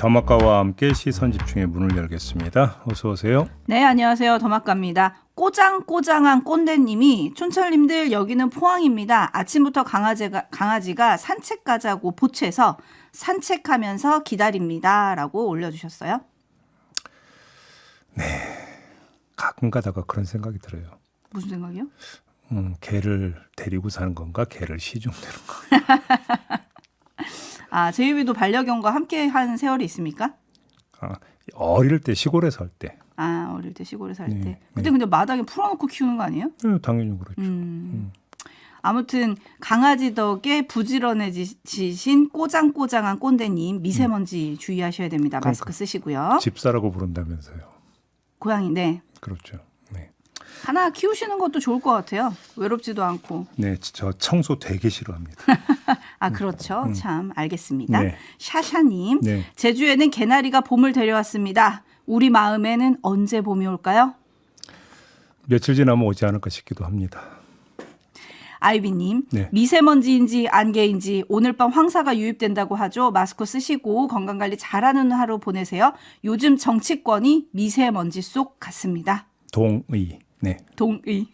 더마카와 함께 시선집중의 문을 열겠습니다. 어서 오세요. 네, 안녕하세요. 더마카입니다. 꼬장꼬장한 꼰대님이 촌철님들 여기는 포항입니다. 아침부터 강아지가 산책 가자고 보채서 산책하면서 기다립니다. 라고 올려주셨어요. 가끔 가다가 그런 생각이 들어요. 무슨 생각이요? 개를 데리고 사는 건가? 개를 시중되는 건가? 제이비도 반려견과 함께 한 세월이 있습니까? 어릴 때 시골에 살 때. 어릴 때 시골에 살 네, 때. 그때 근데 마당에 풀어놓고 키우는 거 아니에요? 당연히 그렇죠. 아무튼 강아지 덕에 부지런해지신 꼬장꼬장한 꼰대님 미세먼지 주의하셔야 됩니다. 마스크 쓰시고요. 집사라고 부른다면서요. 고양이, 네. 그렇죠. 네. 하나 키우시는 것도 좋을 것 같아요. 외롭지도 않고. 네, 저 청소 되게 싫어합니다. 그렇죠. 참 알겠습니다. 네. 샤샤님, 네. 제주에는 개나리가 봄을 데려왔습니다. 우리 마음에는 언제 봄이 올까요? 며칠 지나면 오지 않을까 싶기도 합니다. 아이비님, 네. 미세먼지인지 안개인지 오늘 밤 황사가 유입된다고 하죠. 마스크 쓰시고 건강관리 잘하는 하루 보내세요. 요즘 정치권이 미세먼지 속 같습니다. 동의. 네. 동의.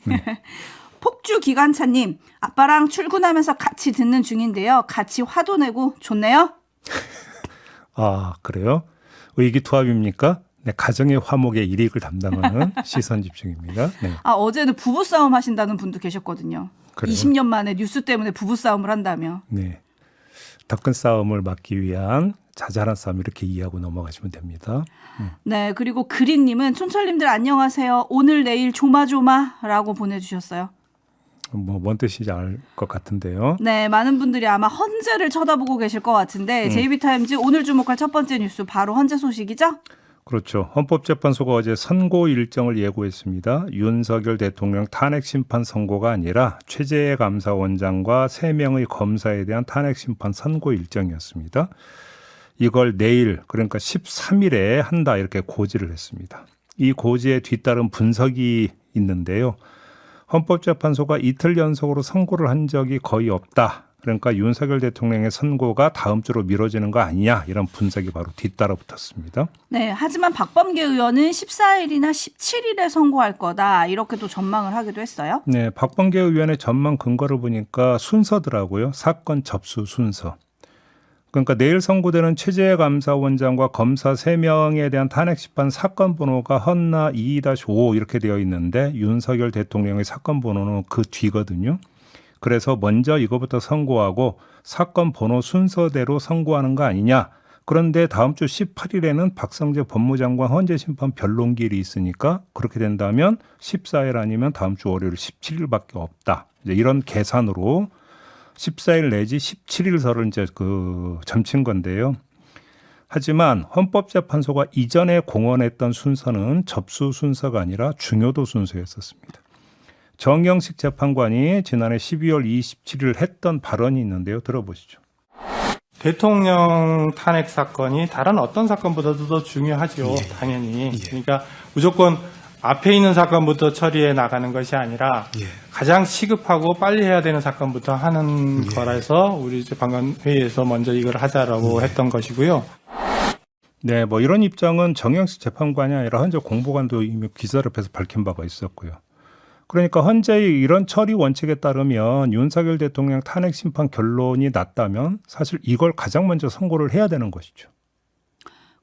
폭주 기관차님, 아빠랑 출근하면서 같이 듣는 중인데요. 같이 화도 내고 좋네요. 그래요? 의기투합입니까? 네, 가정의 화목의 일익을 담당하는 시선집중입니다. 네. 어제는 부부싸움 하신다는 분도 계셨거든요. 그래요? 20년 20년 만에 뉴스 때문에 부부싸움을 한다며. 네. 더 큰 싸움을 막기 위한 자잘한 싸움 이렇게 이해하고 넘어가시면 됩니다. 네, 그리고 그린님은 촌철님들 안녕하세요. 오늘 내일 조마조마라고 보내주셨어요. 뭔 뜻인지 알 것 같은데요. 네, 많은 분들이 아마 헌재를 쳐다보고 계실 것 같은데 JB타임즈 오늘 주목할 첫 번째 뉴스 바로 헌재 소식이죠? 그렇죠. 헌법재판소가 어제 선고 일정을 예고했습니다. 윤석열 대통령 탄핵 심판 선고가 아니라 최재해 감사원장과 3명의 검사에 대한 탄핵 심판 선고 일정이었습니다. 이걸 내일 그러니까 13일에 한다 이렇게 고지를 했습니다. 이 고지에 뒤따른 분석이 있는데요. 헌법재판소가 이틀 연속으로 선고를 한 적이 거의 없다. 그러니까 윤석열 대통령의 선고가 다음 주로 미뤄지는 거 아니냐 이런 분석이 바로 뒤따라 붙었습니다. 네, 하지만 박범계 의원은 14일이나 17일에 선고할 거다 이렇게 또 전망을 하기도 했어요. 네, 박범계 의원의 전망 근거를 보니까 순서더라고요. 사건 접수 순서. 그러니까 내일 선고되는 최재해 감사원장과 검사 3명에 대한 탄핵 심판 사건 번호가 헌나 2-5 이렇게 되어 있는데 윤석열 대통령의 사건 번호는 그 뒤거든요. 그래서 먼저 이거부터 선고하고 사건 번호 순서대로 선고하는 거 아니냐. 그런데 다음 주 18일에는 박성재 법무장관 헌재심판 변론기일이 있으니까 그렇게 된다면 14일 아니면 다음 주 월요일 17일밖에 없다. 이제 이런 계산으로 14일 내지 17일서를 이제 점친 건데요. 하지만 헌법재판소가 이전에 공언했던 순서는 접수 순서가 아니라 중요도 순서였었습니다. 정영식 재판관이 지난해 12월 27일 했던 발언이 있는데요. 들어보시죠. 대통령 탄핵 사건이 다른 어떤 사건보다도 더 중요하죠. 당연히. 그러니까 무조건 앞에 있는 사건부터 처리해 나가는 것이 아니라 가장 시급하고 빨리 해야 되는 사건부터 하는 거라서 우리 방금 회의에서 먼저 이걸 하자라고 했던 것이고요. 네, 이런 입장은 정영식 재판관이 아니라 헌재 공보관도 이미 기사를 펴서 밝힌 바가 있었고요. 그러니까 헌재의 이런 처리 원칙에 따르면 윤석열 대통령 탄핵 심판 결론이 났다면 사실 이걸 가장 먼저 선고를 해야 되는 것이죠.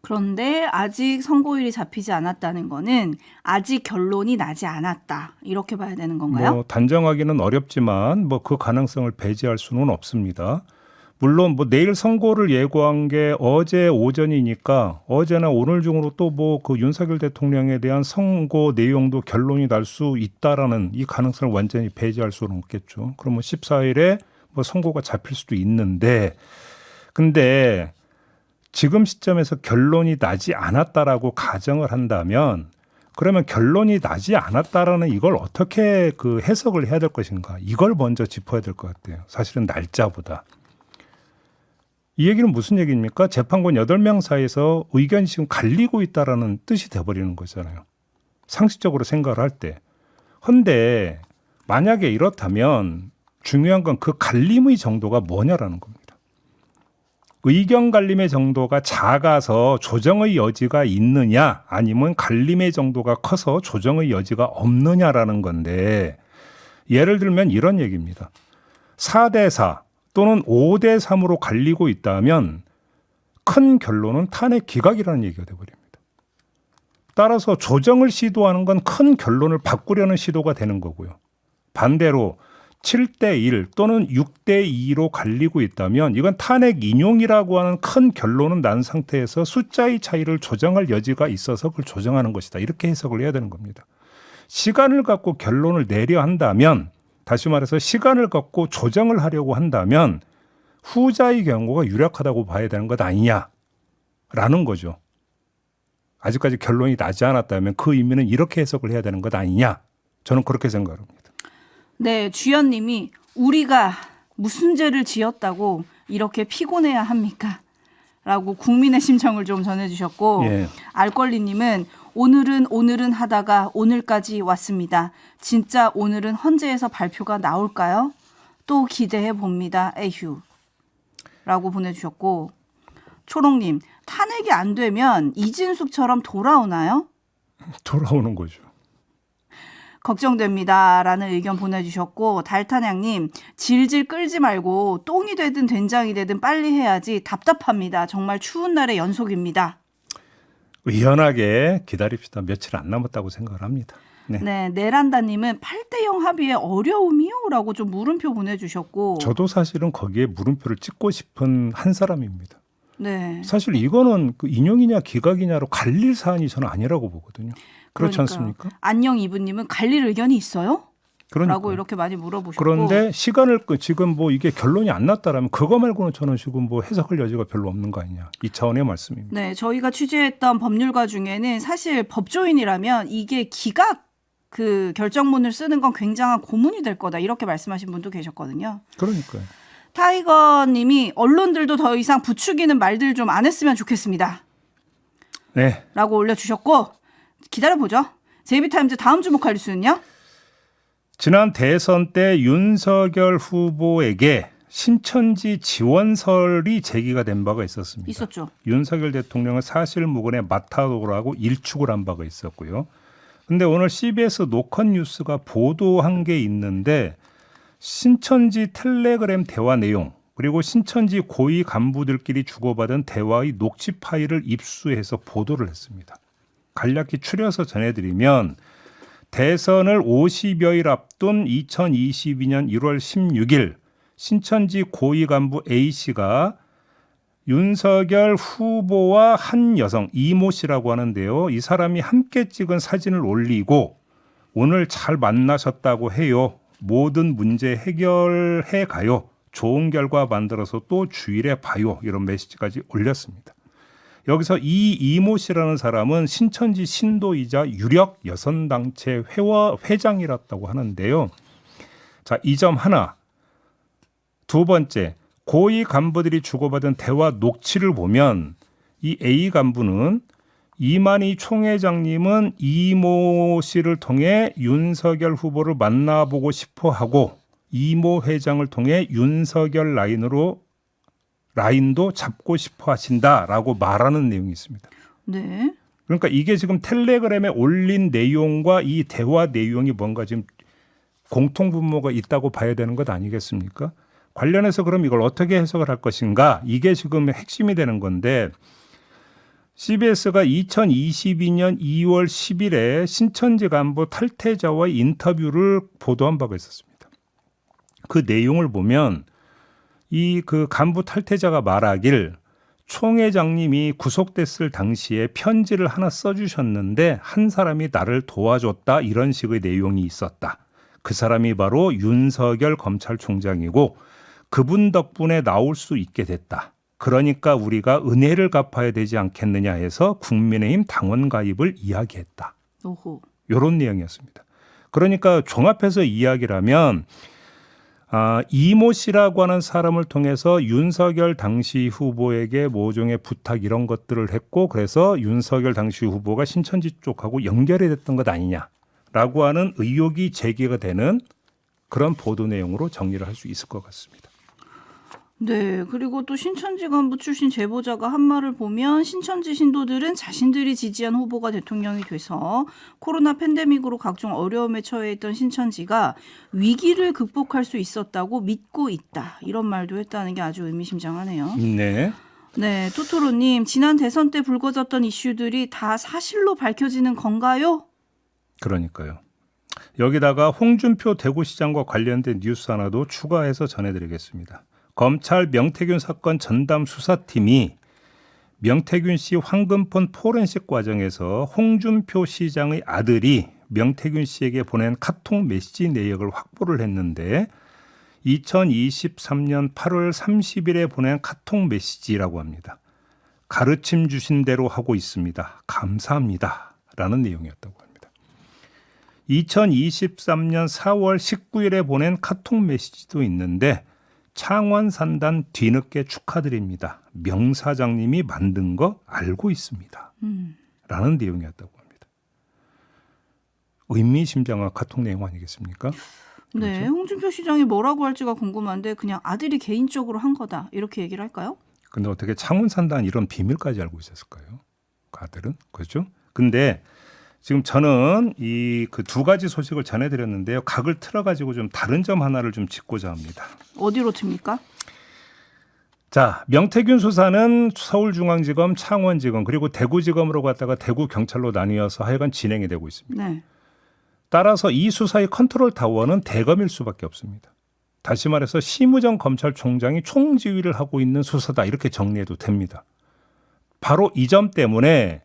그런데 아직 선고일이 잡히지 않았다는 거는 아직 결론이 나지 않았다. 이렇게 봐야 되는 건가요? 단정하기는 어렵지만 그 가능성을 배제할 수는 없습니다. 물론 내일 선고를 예고한 게 어제 오전이니까 어제나 오늘 중으로 또 그 윤석열 대통령에 대한 선고 내용도 결론이 날 수 있다라는 이 가능성을 완전히 배제할 수는 없겠죠. 그러면 14일에 선고가 잡힐 수도 있는데 근데 지금 시점에서 결론이 나지 않았다라고 가정을 한다면 그러면 결론이 나지 않았다라는 이걸 어떻게 해석을 해야 될 것인가 이걸 먼저 짚어야 될 것 같아요. 사실은 날짜보다. 이 얘기는 무슨 얘기입니까? 재판관 8명 사이에서 의견이 지금 갈리고 있다라는 뜻이 돼버리는 거잖아요. 상식적으로 생각을 할 때. 헌데 만약에 이렇다면 중요한 건 그 갈림의 정도가 뭐냐라는 겁니다. 의견 갈림의 정도가 작아서 조정의 여지가 있느냐 아니면 갈림의 정도가 커서 조정의 여지가 없느냐라는 건데 예를 들면 이런 얘기입니다. 4대4 또는 5대3으로 갈리고 있다면 큰 결론은 탄핵 기각이라는 얘기가 돼버립니다. 따라서 조정을 시도하는 건 큰 결론을 바꾸려는 시도가 되는 거고요. 반대로 7대1 또는 6대2로 갈리고 있다면 이건 탄핵 인용이라고 하는 큰 결론은 난 상태에서 숫자의 차이를 조정할 여지가 있어서 그걸 조정하는 것이다. 이렇게 해석을 해야 되는 겁니다. 시간을 갖고 결론을 내려 한다면 다시 말해서 시간을 갖고 조정을 하려고 한다면 후자의 경우가 유력하다고 봐야 되는 것 아니냐라는 거죠. 아직까지 결론이 나지 않았다면 그 의미는 이렇게 해석을 해야 되는 것 아니냐. 저는 그렇게 생각합니다. 네, 주연님이 우리가 무슨 죄를 지었다고 이렇게 피곤해야 합니까? 라고 국민의 심정을 좀 전해주셨고 예. 알권리님은 오늘은 하다가 오늘까지 왔습니다. 진짜 오늘은 헌재에서 발표가 나올까요? 또 기대해 봅니다. 에휴. 라고 보내주셨고 초롱님 탄핵이 안 되면 이진숙처럼 돌아오나요? 돌아오는 거죠. 걱정됩니다라는 의견 보내주셨고 달탄양님 질질 끌지 말고 똥이 되든 된장이 되든 빨리 해야지 답답합니다. 정말 추운 날의 연속입니다. 의연하게 기다립시다. 며칠 안 남았다고 생각을 합니다. 네. 네, 네란다님은 8대0 합의의 어려움이요? 라고 좀 물음표 보내주셨고 저도 사실은 거기에 물음표를 찍고 싶은 한 사람입니다. 네. 사실 이거는 그 인용이냐 기각이냐로 갈릴 사안이 저는 아니라고 보거든요. 그렇지 그러니까요. 않습니까? 안녕 이브님은 갈릴 의견이 있어요? 그러니까요. 라고 이렇게 많이 물어보셨고 그런데 시간을 지금 뭐 이게 결론이 안 났다라면 그거 말고는 저는 지금 뭐 해석할 여지가 별로 없는 거 아니냐. 이 차원의 말씀입니다. 네, 저희가 취재했던 법률가 중에는 사실 법조인이라면 이게 기각 그 결정문을 쓰는 건 굉장한 고문이 될 거다 이렇게 말씀하신 분도 계셨거든요. 그러니까요. 타이거님이 언론들도 더 이상 부추기는 말들 좀 안 했으면 좋겠습니다. 네. 라고 올려주셨고 기다려보죠. 제이비타임즈 다음 주목할 뉴스는요? 지난 대선 때 윤석열 후보에게 신천지 지원설이 제기가 된 바가 있었습니다. 있었죠. 윤석열 대통령은 사실무근의 마타도라고 일축을 한 바가 있었고요. 근데 오늘 CBS 노컷 뉴스가 보도한 게 있는데 신천지 텔레그램 대화 내용 그리고 신천지 고위 간부들끼리 주고받은 대화의 녹취 파일을 입수해서 보도를 했습니다. 간략히 추려서 전해드리면 대선을 50여일 앞둔 2022년 1월 16일 신천지 고위 간부 A씨가 윤석열 후보와 한 여성 이모 씨라고 하는데요. 이 사람이 함께 찍은 사진을 올리고 오늘 잘 만나셨다고 해요. 모든 문제 해결해 가요. 좋은 결과 만들어서 또 주일에 봐요. 이런 메시지까지 올렸습니다. 여기서 이 이모 씨라는 사람은 신천지 신도이자 유력 여성단체 회장이랐다고 하는데요. 자, 이 점 하나. 두 번째, 고위 간부들이 주고받은 대화 녹취를 보면 이 A 간부는 이만희 총회장님은 이모 씨를 통해 윤석열 후보를 만나보고 싶어 하고 이모 회장을 통해 윤석열 라인도 잡고 싶어 하신다라고 말하는 내용이 있습니다. 네. 그러니까 이게 지금 텔레그램에 올린 내용과 이 대화 내용이 뭔가 지금 공통분모가 있다고 봐야 되는 것 아니겠습니까? 관련해서 그럼 이걸 어떻게 해석을 할 것인가? 이게 지금 핵심이 되는 건데 CBS가 2022년 2월 10일에 신천지 간부 탈퇴자와의 인터뷰를 보도한 바가 있었습니다. 그 내용을 보면 이 그 간부 탈퇴자가 말하길 총회장님이 구속됐을 당시에 편지를 하나 써주셨는데 한 사람이 나를 도와줬다 이런 식의 내용이 있었다. 그 사람이 바로 윤석열 검찰총장이고 그분 덕분에 나올 수 있게 됐다. 그러니까 우리가 은혜를 갚아야 되지 않겠느냐 해서 국민의힘 당원 가입을 이야기했다. 오호. 이런 내용이었습니다. 그러니까 종합해서 이야기를 하면 이모 씨라고 하는 사람을 통해서 윤석열 당시 후보에게 모종의 부탁 이런 것들을 했고 그래서 윤석열 당시 후보가 신천지 쪽하고 연결이 됐던 것 아니냐라고 하는 의혹이 제기가 되는 그런 보도 내용으로 정리를 할 수 있을 것 같습니다. 네, 그리고 또 신천지 간부 출신 제보자가 한 말을 보면 신천지 신도들은 자신들이 지지한 후보가 대통령이 돼서 코로나 팬데믹으로 각종 어려움에 처해 있던 신천지가 위기를 극복할 수 있었다고 믿고 있다. 이런 말도 했다는 게 아주 의미심장하네요. 네. 네, 토토로님, 지난 대선 때 불거졌던 이슈들이 다 사실로 밝혀지는 건가요? 그러니까요. 여기다가 홍준표 대구시장과 관련된 뉴스 하나도 추가해서 전해드리겠습니다. 검찰 명태균 사건 전담 수사팀이 명태균 씨 황금폰 포렌식 과정에서 홍준표 시장의 아들이 명태균 씨에게 보낸 카톡 메시지 내역을 확보를 했는데 2023년 8월 30일에 보낸 카톡 메시지라고 합니다. 가르침 주신 대로 하고 있습니다. 감사합니다. 라는 내용이었다고 합니다. 2023년 4월 19일에 보낸 카톡 메시지도 있는데 창원 산단 뒤늦게 축하드립니다. 명 사장님이 만든 거 알고 있습니다. 라는 내용이었다고 합니다. 의미심장한 카톡 내용 아니겠습니까? 네, 그렇죠? 홍준표 시장이 뭐라고 할지가 궁금한데 그냥 아들이 개인적으로 한 거다. 이렇게 얘기를 할까요? 근데 어떻게 창원 산단 이런 비밀까지 알고 있었을까요? 그 아들은? 그렇죠? 근데 지금 저는 이 그 두 가지 소식을 전해드렸는데요. 각을 틀어가지고 좀 다른 점 하나를 좀 짚고자 합니다. 어디로 틉니까? 자, 명태균 수사는 서울중앙지검, 창원지검 그리고 대구지검으로 갔다가 대구경찰로 나뉘어서 하여간 진행이 되고 있습니다. 네. 따라서 이 수사의 컨트롤 타워는 대검일 수밖에 없습니다. 다시 말해서 심우정 검찰총장이 총지휘를 하고 있는 수사다 이렇게 정리해도 됩니다. 바로 이 점 때문에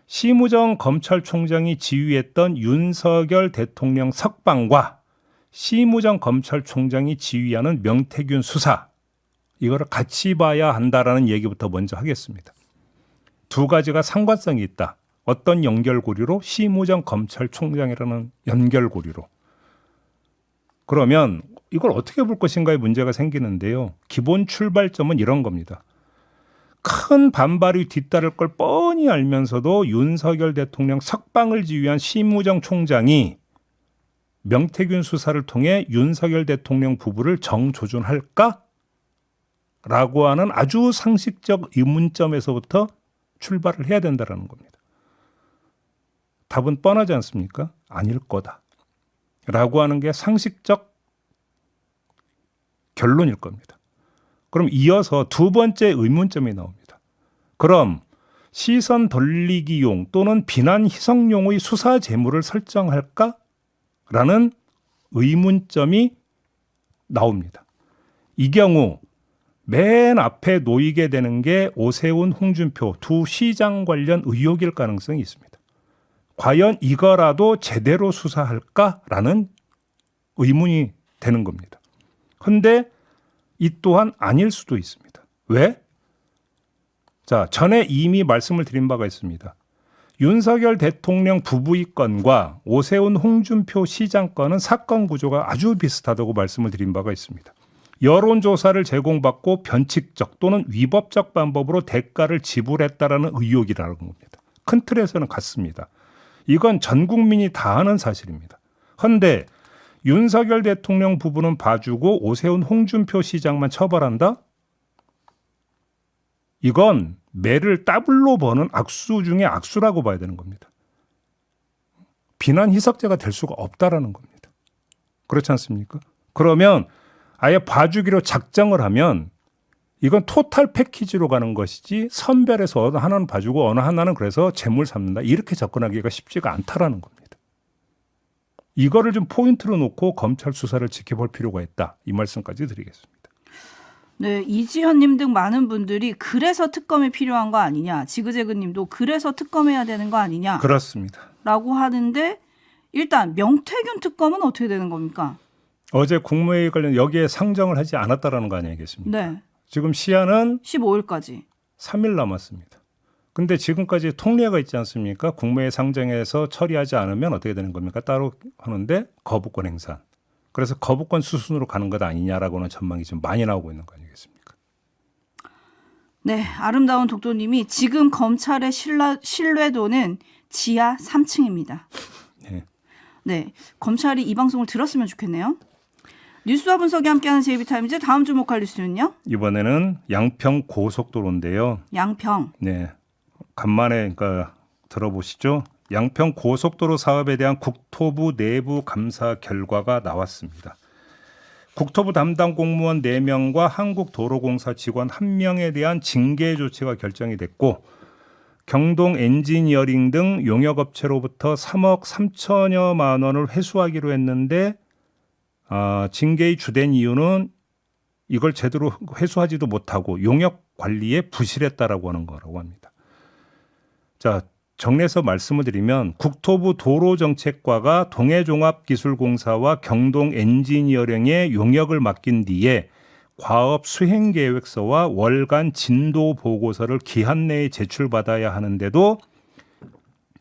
심우정 검찰총장이 지휘했던 윤석열 대통령 석방과 심우정 검찰총장이 지휘하는 명태균 수사 이거를 같이 봐야 한다라는 얘기부터 먼저 하겠습니다. 두 가지가 상관성이 있다. 어떤 연결고리로? 심우정 검찰총장이라는 연결고리로. 그러면 이걸 어떻게 볼 것인가에 문제가 생기는데요. 기본 출발점은 이런 겁니다. 큰 반발이 뒤따를 걸 뻔히 알면서도 윤석열 대통령 석방을 지휘한 심우정 총장이 명태균 수사를 통해 윤석열 대통령 부부를 정조준할까? 라고 하는 아주 상식적 의문점에서부터 출발을 해야 된다는 겁니다. 답은 뻔하지 않습니까? 아닐 거다. 라고 하는 게 상식적 결론일 겁니다. 그럼 이어서 두 번째 의문점이 나옵니다. 그럼 시선 돌리기용 또는 비난 희석용의 수사 재물을 설정할까? 라는 의문점이 나옵니다. 이 경우 맨 앞에 놓이게 되는 게 오세훈, 홍준표 두 시장 관련 의혹일 가능성이 있습니다. 과연 이거라도 제대로 수사할까라는 의문이 되는 겁니다. 그런데 이 또한 아닐 수도 있습니다. 왜? 자, 전에 이미 말씀을 드린 바가 있습니다. 윤석열 대통령 부부의 건과 오세훈, 홍준표 시장 건은 사건 구조가 아주 비슷하다고 말씀을 드린 바가 있습니다. 여론조사를 제공받고 변칙적 또는 위법적 방법으로 대가를 지불했다라는 의혹이라는 겁니다. 큰 틀에서는 같습니다. 이건 전 국민이 다 아는 사실입니다. 그런데 윤석열 대통령 부부는 봐주고 오세훈, 홍준표 시장만 처벌한다? 이건 매를 따블로 버는 악수 중에 악수라고 봐야 되는 겁니다. 비난 희석제가 될 수가 없다라는 겁니다. 그렇지 않습니까? 그러면 아예 봐주기로 작정을 하면 이건 토탈 패키지로 가는 것이지 선별해서 어느 하나는 봐주고 어느 하나는 그래서 재물 삼는다. 이렇게 접근하기가 쉽지가 않다라는 겁니다. 이거를 좀 포인트로 놓고 검찰 수사를 지켜볼 필요가 있다. 이 말씀까지 드리겠습니다. 네, 이지현님 등 많은 분들이 그래서 특검이 필요한 거 아니냐. 지그재그님도 그래서 특검해야 되는 거 아니냐. 그렇습니다. 라고 하는데 일단 명태균 특검은 어떻게 되는 겁니까? 어제 국무회의 관련 여기에 상정을 하지 않았다라는 거 아니겠습니까? 네, 지금 시한은 15일까지. 3일 남았습니다. 근데 지금까지 통례가 있지 않습니까? 국무회의 상정해서 처리하지 않으면 어떻게 되는 겁니까? 따로 하는데 거부권 행사. 그래서 거부권 수순으로 가는 것 아니냐라고는 전망이 좀 많이 나오고 있는 거 아니겠습니까? 네, 아름다운 독도님이 지금 검찰의 신뢰도는 지하 3층입니다. 네. 네, 검찰이 이 방송을 들었으면 좋겠네요. 뉴스와 분석이 함께하는 JB타임즈 다음 주목할 뉴스는요? 이번에는 양평 고속도로인데요. 양평. 네, 간만에 그러니까 들어보시죠. 양평 고속도로 사업에 대한 국토부 내부 감사 결과가 나왔습니다. 국토부 담당 공무원 4명과 한국도로공사 직원 1명에 대한 징계 조치가 결정이 됐고 경동 엔지니어링 등 용역업체로부터 3억 3천여만 원을 회수하기로 했는데 징계의 주된 이유는 이걸 제대로 회수하지도 못하고 용역 관리에 부실했다라고 하는 거라고 합니다. 자, 정리해서 말씀을 드리면 국토부 도로정책과가 동해종합기술공사와 경동 엔지니어링에 용역을 맡긴 뒤에 과업 수행계획서와 월간 진도 보고서를 기한 내에 제출받아야 하는데도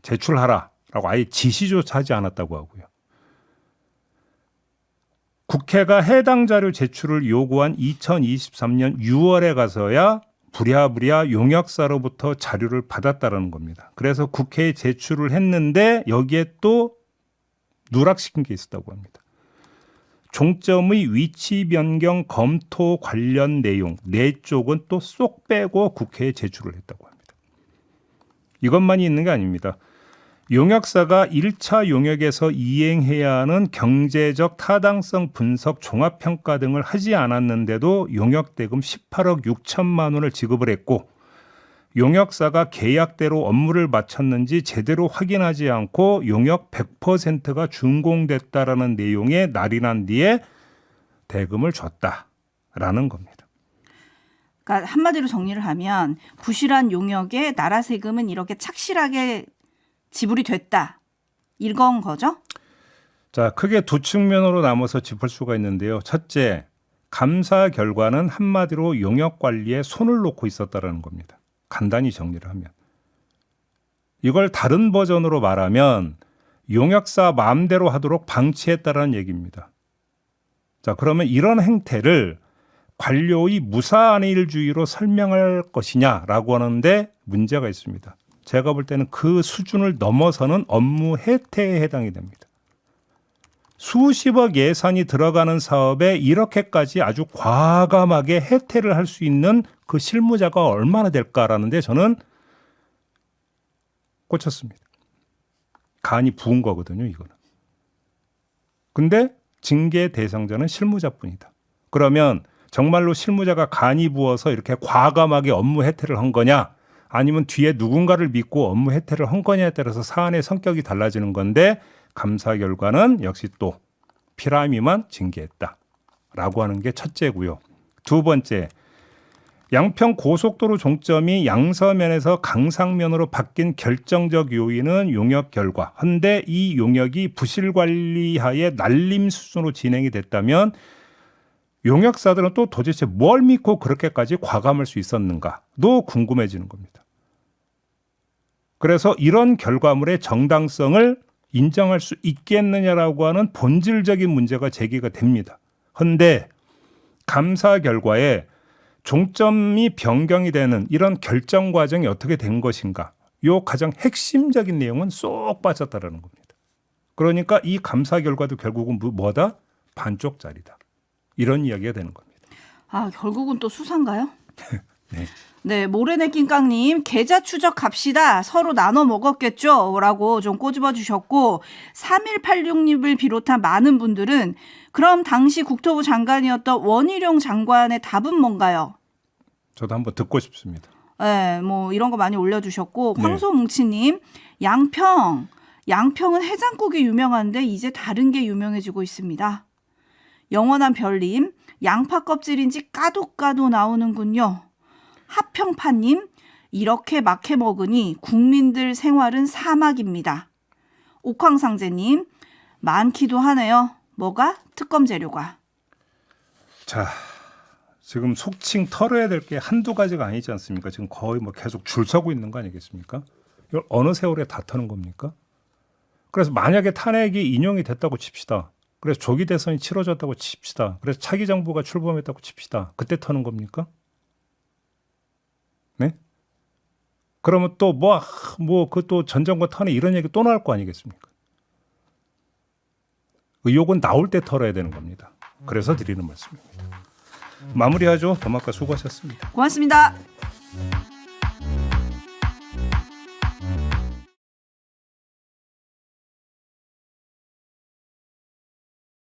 제출하라라고 아예 지시조차 하지 않았다고 하고요. 국회가 해당 자료 제출을 요구한 2023년 6월에 가서야 부랴부랴 용역사로부터 자료를 받았다라는 겁니다. 그래서 국회에 제출을 했는데 여기에 또 누락시킨 게 있었다고 합니다. 종점의 위치 변경 검토 관련 내용 4쪽은 또 쏙 빼고 국회에 제출을 했다고 합니다. 이것만이 있는 게 아닙니다. 용역사가 1차 용역에서 이행해야 하는 경제적 타당성 분석 종합평가 등을 하지 않았는데도 용역대금 18억 6천만 원을 지급을 했고 용역사가 계약대로 업무를 마쳤는지 제대로 확인하지 않고 용역 100%가 준공됐다라는 내용의 날이 난 뒤에 대금을 줬다라는 겁니다. 그러니까 한마디로 정리를 하면 부실한 용역에 나라 세금은 이렇게 착실하게 지불이 됐다. 이건 거죠? 자, 크게 두 측면으로 나눠서 짚을 수가 있는데요. 첫째, 감사 결과는 한마디로 용역 관리에 손을 놓고 있었다라는 겁니다. 간단히 정리를 하면. 이걸 다른 버전으로 말하면 용역사 마음대로 하도록 방치했다라는 얘기입니다. 자, 그러면 이런 행태를 관료의 무사안일주의로 설명할 것이냐라고 하는데 문제가 있습니다. 제가 볼 때는 그 수준을 넘어서는 업무 해태에 해당이 됩니다. 수십억 예산이 들어가는 사업에 이렇게까지 아주 과감하게 해태를 할 수 있는 그 실무자가 얼마나 될까라는데 저는 꽂혔습니다. 간이 부은 거거든요, 이거는. 근데 징계 대상자는 실무자뿐이다. 그러면 정말로 실무자가 간이 부어서 이렇게 과감하게 업무 해태를 한 거냐? 아니면 뒤에 누군가를 믿고 업무 해태를 한 거냐에 따라서 사안의 성격이 달라지는 건데 감사 결과는 역시 또 피라미만 징계했다라고 하는 게 첫째고요. 두 번째, 양평 고속도로 종점이 양서면에서 강상면으로 바뀐 결정적 요인은 용역 결과. 한데 이 용역이 부실 관리하에 날림 수준으로 진행이 됐다면 용역사들은 또 도대체 뭘 믿고 그렇게까지 과감할 수 있었는가도 궁금해지는 겁니다. 그래서 이런 결과물의 정당성을 인정할 수 있겠느냐라고 하는 본질적인 문제가 제기가 됩니다. 그런데 감사 결과에 종점이 변경이 되는 이런 결정 과정이 어떻게 된 것인가? 요 가장 핵심적인 내용은 쏙 빠졌다라는 겁니다. 그러니까 이 감사 결과도 결국은 뭐다? 반쪽짜리다. 이런 이야기가 되는 겁니다. 아, 결국은 또 수사인가요? 네. 네, 모래내낀 깡님, 계좌 추적 갑시다. 서로 나눠 먹었겠죠? 라고 좀 꼬집어 주셨고, 3186님을 비롯한 많은 분들은 그럼 당시 국토부 장관이었던 원희룡 장관의 답은 뭔가요? 저도 한번 듣고 싶습니다. 네, 뭐 이런 거 많이 올려주셨고, 네. 황소뭉치님, 양평은 해장국이 유명한데 이제 다른 게 유명해지고 있습니다. 영원한 별님, 양파 껍질인지 까도 나오는군요. 하평파님, 이렇게 막 해먹으니 국민들 생활은 사막입니다. 옥황상제님, 많기도 하네요. 뭐가? 특검 재료가. 자, 지금 속칭 털어야 될 게 한두 가지가 아니지 않습니까? 지금 거의 뭐 계속 줄 서고 있는 거 아니겠습니까? 이걸 어느 세월에 다 터는 겁니까? 그래서 만약에 탄핵이 인용이 됐다고 칩시다. 그래서 조기 대선이 치러졌다고 칩시다. 그래서 차기 정부가 출범했다고 칩시다. 그때 터는 겁니까? 네? 그러면 또 그 또 전 정권 탄핵 이런 얘기 또 나올 거 아니겠습니까? 의혹은 나올 때 털어야 되는 겁니다. 그래서 드리는 말씀입니다. 마무리하죠. 더마카 수고하셨습니다. 고맙습니다.